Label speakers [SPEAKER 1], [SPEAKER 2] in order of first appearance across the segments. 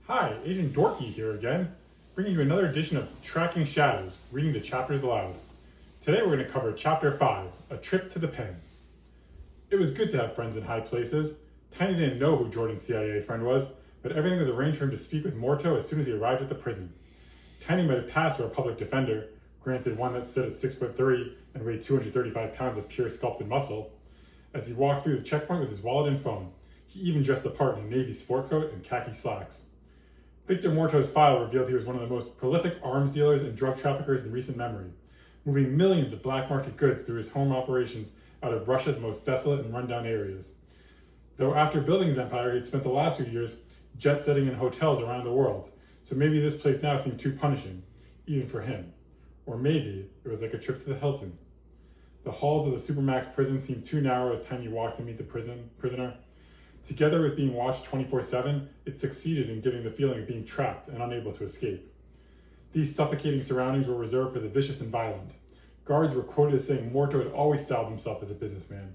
[SPEAKER 1] Hi, Agent Dorky here again, bringing you another edition of Tracking Shadows, reading the chapters aloud. Today we're going to cover Chapter 5, A Trip to the Pen. It was good to have friends in high places. Tiny didn't know who Jordan's CIA friend was, but everything was arranged for him to speak with Morto as soon as he arrived at the prison. Tiny might have passed for a public defender, granted one that stood at 6'3" and weighed 235 pounds of pure sculpted muscle. As he walked through the checkpoint with his wallet and phone, he even dressed the part in a navy sport coat and khaki slacks. Victor Morto's file revealed he was one of the most prolific arms dealers and drug traffickers in recent memory, moving millions of black market goods through his home operations out of Russia's most desolate and rundown areas. Though after building his empire, he had spent the last few years jet-setting in hotels around the world, so maybe this place now seemed too punishing, even for him. Or maybe it was like a trip to the Hilton. The halls of the Supermax prison seemed too narrow as Tiny walked to meet the prisoner. Together with being watched 24/7, it succeeded in giving the feeling of being trapped and unable to escape. These suffocating surroundings were reserved for the vicious and violent. Guards were quoted as saying Morto had always styled himself as a businessman,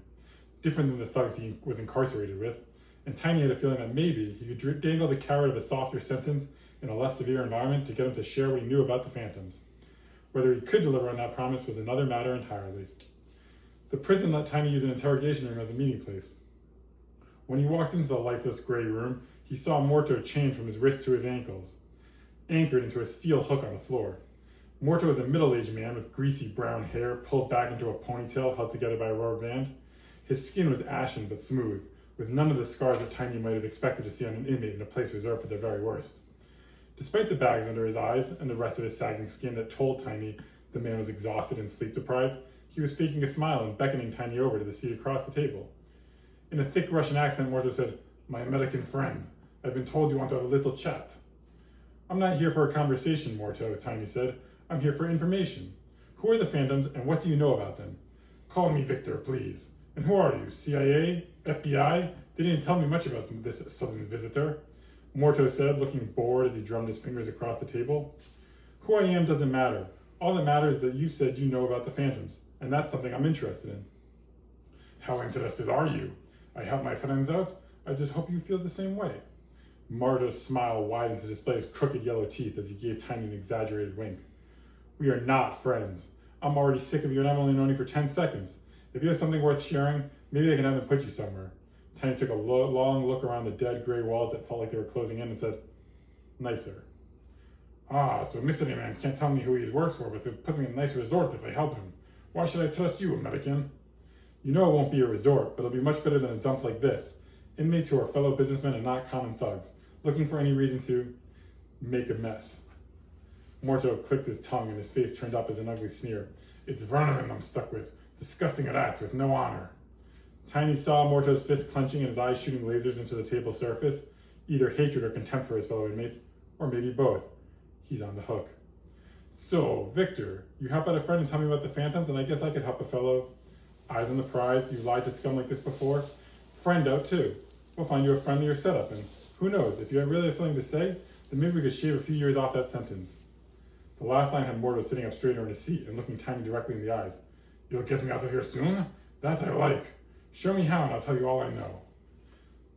[SPEAKER 1] different than the thugs he was incarcerated with, and Tiny had a feeling that maybe he could dangle the carrot of a softer sentence in a less severe environment to get him to share what he knew about the Phantoms. Whether he could deliver on that promise was another matter entirely. The prison let Tiny use an interrogation room as a meeting place. When he walked into the lifeless gray room, he saw Morto chained from his wrists to his ankles, anchored into a steel hook on the floor. Morto was a middle-aged man with greasy brown hair pulled back into a ponytail held together by a rubber band. His skin was ashen but smooth, with none of the scars that Tiny might have expected to see on an inmate in a place reserved for the very worst. Despite the bags under his eyes and the rest of his sagging skin that told Tiny the man was exhausted and sleep-deprived, he was faking a smile and beckoning Tiny over to the seat across the table. In a thick Russian accent, Morto said, "My American friend, I've been told you want to have a little chat." "I'm not here for a conversation, Morto," Tiny said. "I'm here for information. Who are the Phantoms and what do you know about them?" "Call me Victor, please. And who are you, CIA? FBI? They didn't tell me much about this sudden visitor," Morto said, looking bored as he drummed his fingers across the table. "Who I am doesn't matter. All that matters is that you said you know about the Phantoms, and that's something I'm interested in." "How interested are you? I help my friends out. I just hope you feel the same way." Morto's smile widened to display his crooked yellow teeth as he gave Tiny an exaggerated wink. "We are not friends. I'm already sick of you and I've only known you for 10 seconds. If you have something worth sharing, maybe I can have them put you somewhere." Tiny took a long look around the dead gray walls that felt like they were closing in and said, "Nicer." "Ah, so Mystery Man can't tell me who he works for, but they'll put me in a nice resort if I help him. Why should I trust you, American?" "You know it won't be a resort, but it'll be much better than a dump like this. Inmates who are fellow businessmen and not common thugs, looking for any reason to make a mess." Morto clicked his tongue and his face turned up as an ugly sneer. "It's Vernon I'm stuck with. Disgusting rats with no honor." Tiny saw Morto's fist clenching and his eyes shooting lasers into the table surface, either hatred or contempt for his fellow inmates, or maybe both. He's on the hook. "So, Victor, you help out a friend and tell me about the Phantoms, and I guess I could help a fellow. Eyes on the prize, you've lied to scum like this before. Friend out too. We'll find you a friendlier setup, and who knows, if you really have something to say, then maybe we could shave a few years off that sentence." The last line had Morto sitting up straighter in his seat and looking Tiny directly in the eyes. "You'll get me out of here soon? That I like. Show me how and I'll tell you all I know."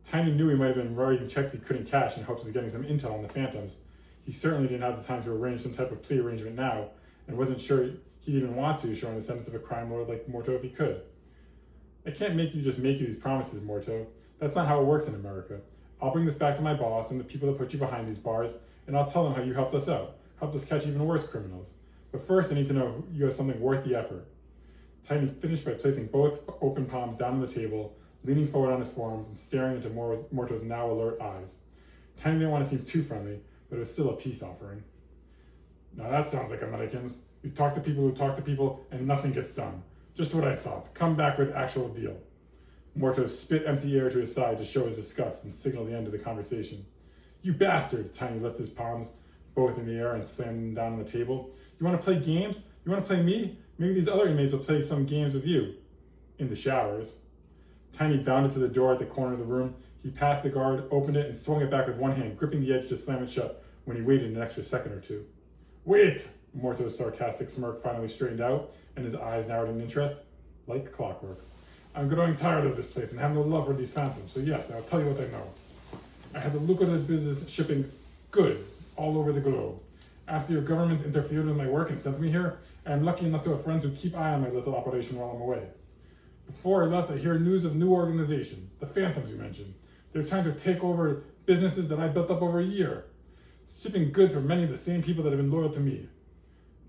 [SPEAKER 1] Tiny knew he might have been writing checks he couldn't cash in hopes of getting some intel on the Phantoms. He certainly didn't have the time to arrange some type of plea arrangement now, and wasn't sure he'd even want to, showing the sentence of a crime lord like Morto if he could. "I can't make you these promises, Morto. That's not how it works in America. I'll bring this back to my boss and the people that put you behind these bars, and I'll tell them how you helped us out, helped us catch even worse criminals. But first I need to know you have something worth the effort." Tiny finished by placing both open palms down on the table, leaning forward on his forearms and staring into Morto's now alert eyes. Tiny didn't want to seem too friendly, but it was still a peace offering. "Now that sounds like Americans. You talk to people who talk to people, and nothing gets done. Just what I thought. Come back with actual deal." Morto spit empty air to his side to show his disgust and signal the end of the conversation. "You bastard!" Tiny lifted his palms both in the air and slammed them down on the table. "You want to play games? You want to play me? Maybe these other inmates will play some games with you. In the showers." Tiny bounded to the door at the corner of the room. He passed the guard, opened it, and swung it back with one hand, gripping the edge to slam it shut when he waited an extra second or two. "Wait!" Morto's sarcastic smirk finally straightened out, and his eyes narrowed in interest. Like clockwork. "I'm growing tired of this place and have no love for these Phantoms, so yes, I'll tell you what I know. I had the lucrative business shipping goods all over the globe. After your government interfered with my work and sent me here, I am lucky enough to have friends who keep eye on my little operation while I'm away. Before I left, I hear news of new organization, the Phantoms you mentioned. They're trying to take over businesses that I built up over a year, shipping goods for many of the same people that have been loyal to me.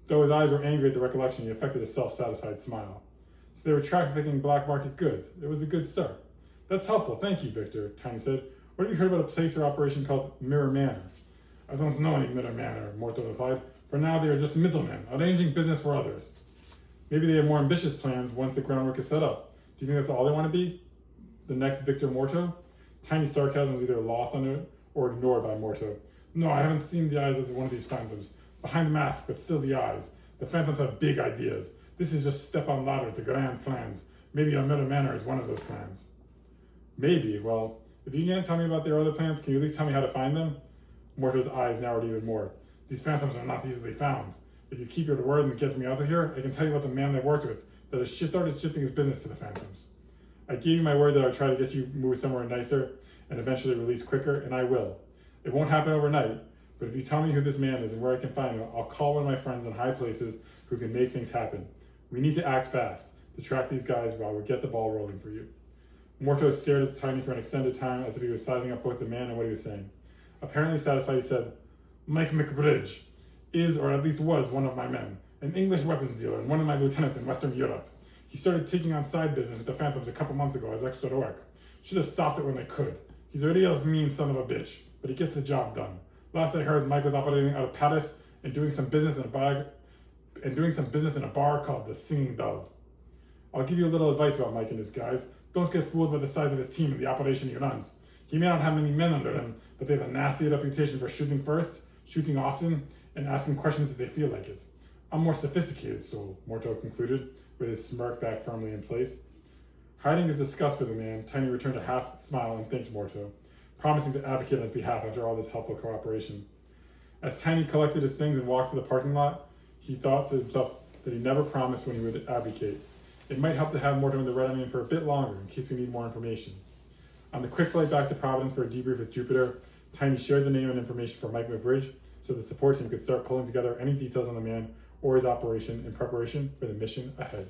[SPEAKER 1] Though his eyes were angry at the recollection, he affected a self-satisfied smile. So they were trafficking black market goods. It was a good start. That's helpful, thank you, Victor, Tiny said. What have you heard about a place or operation called Mirror Manor? I don't know any Mirror Manor, Morto replied. For now, they are just middlemen, arranging business for others. Maybe they have more ambitious plans once the groundwork is set up. Do you think that's all they want to be? The next Victor Morto? Tiny sarcasm was either lost on it or ignored by Morto. No, I haven't seen the eyes of one of these phantoms. Behind the mask, but still the eyes. The phantoms have big ideas. This is just a step on ladder to grand plans. Maybe a Mirror Manor is one of those plans. Maybe, well, if you can't tell me about their other plans, can you at least tell me how to find them? Morto's eyes narrowed even more. These phantoms are not easily found. If you keep your word and get me out of here, I can tell you about the man I worked with that has started shifting his business to the phantoms. I gave you my word that I would try to get you moved somewhere nicer and eventually released quicker, and I will. It won't happen overnight, but if you tell me who this man is and where I can find him, I'll call one of my friends in high places who can make things happen. We need to act fast to track these guys while we get the ball rolling for you. Morto stared at Tiny for an extended time as if he was sizing up both the man and what he was saying. Apparently satisfied, he said, Mike McBridge is, or at least was, one of my men, an English weapons dealer and one of my lieutenants in Western Europe. He started taking on side business with the Phantoms a couple months ago as extra work. Should have stopped it when I could. He's a real mean son of a bitch, but he gets the job done. Last I heard, Mike was operating out of Paris and doing some business in a bar called the Singing Dove. I'll give you a little advice about Mike and his guys. Don't get fooled by the size of his team and the operation he runs. He may not have many men under him, but they have a nasty reputation for shooting first, shooting often, and asking questions if they feel like it. I'm more sophisticated, so Morto concluded, with his smirk back firmly in place. Hiding his disgust for the man, Tiny returned a half smile and thanked Morto, promising to advocate on his behalf after all this helpful cooperation. As Tiny collected his things and walked to the parking lot, he thought to himself that he never promised when he would advocate. It might help to have Morto in the red onion for a bit longer in case we need more information. On the quick flight back to Providence for a debrief with Jupiter, Tiny shared the name and information for Mike McBridge so the support team could start pulling together any details on the man or his operation in preparation for the mission ahead.